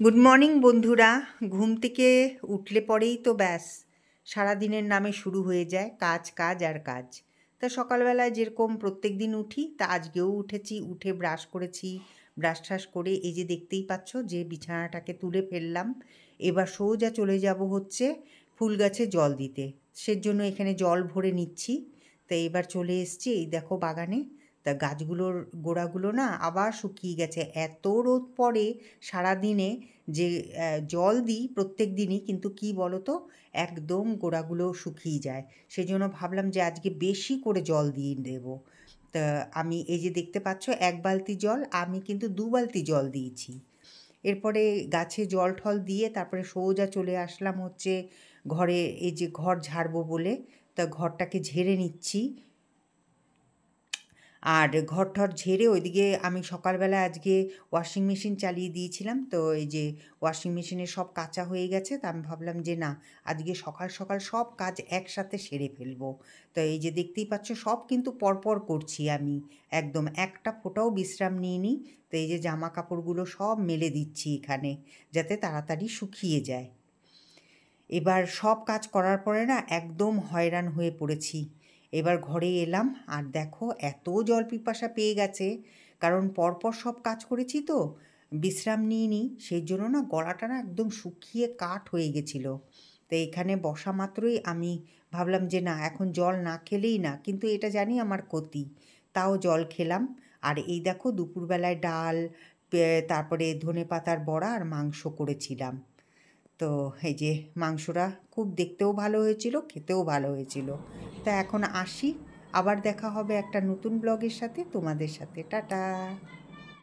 Good morning বন্ধুরা। ঘুম থেকে উঠলে পরেই তো ব্যাস সারাদিনের নামে শুরু হয়ে যায় কাজ কাজ আর কাজ। তা সকালবেলায় যেরকম প্রত্যেক দিন উঠি তা আজকেও উঠেছি, উঠে ব্রাশ করেছি। ব্রাশ ট্রাশ করে এই যে দেখতেই পাচ্ছ যে বিছানাটাকে তুলে ফেললাম। এবার সোজা চলে যাব হচ্ছে ফুল গাছে জল দিতে। সেজন্য এখানে জল ভরে নিচ্ছি। তা এবার চলে এসছি এই দেখো বাগানে। তা গাছগুলোর গোড়াগুলো না আবার শুকিয়ে গেছে, এত রোদ পড়ে সারাদিনে যে জল দিই প্রত্যেক দিনই, কিন্তু কি বলো তো, একদম গোড়াগুলো শুকিয়ে যায়। সেই জন্য ভাবলাম যে আজকে বেশি করে জল দিয়ে দেবো। তা আমি এই যে দেখতে পাচ্ছ ১ বালতি জল, আমি কিন্তু ২ বালতি জল দিয়েছি। এরপরে গাছে জল টল দিয়ে তারপরে সোজা চলে আসলাম হচ্ছে ঘরে, এই যে ঘর ঝাড়বো বলে। তা ঘরটাকে ঝেড়ে নিচ্ছি। আর ঘর-টর ঝেড়ে ওইদিকে আমি সকালবেলা আজকে ওয়াশিং মেশিন চালিয়ে দিয়েছিলাম। তো এই যে ওয়াশিং মেশিনে সব কাচা হয়ে গেছে। তা আমি ভাবলাম যে না, আজকে সকাল সকাল সব কাজ একসাথে সেরে ফেলবো। তো এই যে দেখতেই পাচ্ছ সব কিন্তু পরপর করছি আমি। একদম একটা ফোঁটাও বিশ্রাম নিইনি। তো এই যে জামা কাপড়গুলো সব মেলে দিচ্ছি এখানে, যাতে তাড়াতাড়ি শুকিয়ে যায়। এবার সব কাজ করার পরে না একদম হয়রান হয়ে পড়েছি। এবার ঘরে এলাম আর দেখো এত জল পিপাসা পেয়ে গেছে, কারণ পরপর সব কাজ করেছি তো, বিশ্রাম নিইনি। সেই জন্য না গলাটা না একদম শুকিয়ে কাঠ হয়ে গেছিলো। তো এখানে বসা মাত্রই আমি ভাবলাম যে না, এখন জল না খেলেই না, কিন্তু এটা জানি আমার ক্ষতি। তাও জল খেলাম। আর এই দেখো দুপুরবেলায় ডাল, তারপরে ধনেপাতার বড়া আর মাংস করেছিলাম। তো এই যে মাংসটা খুব দেখতেও ভালো হয়েছিল, খেতেও ভালো হয়েছিল। তা এখন আসি, আবার দেখা হবে একটা নতুন ব্লগের সাথে, তোমাদের সাথে। টাটা।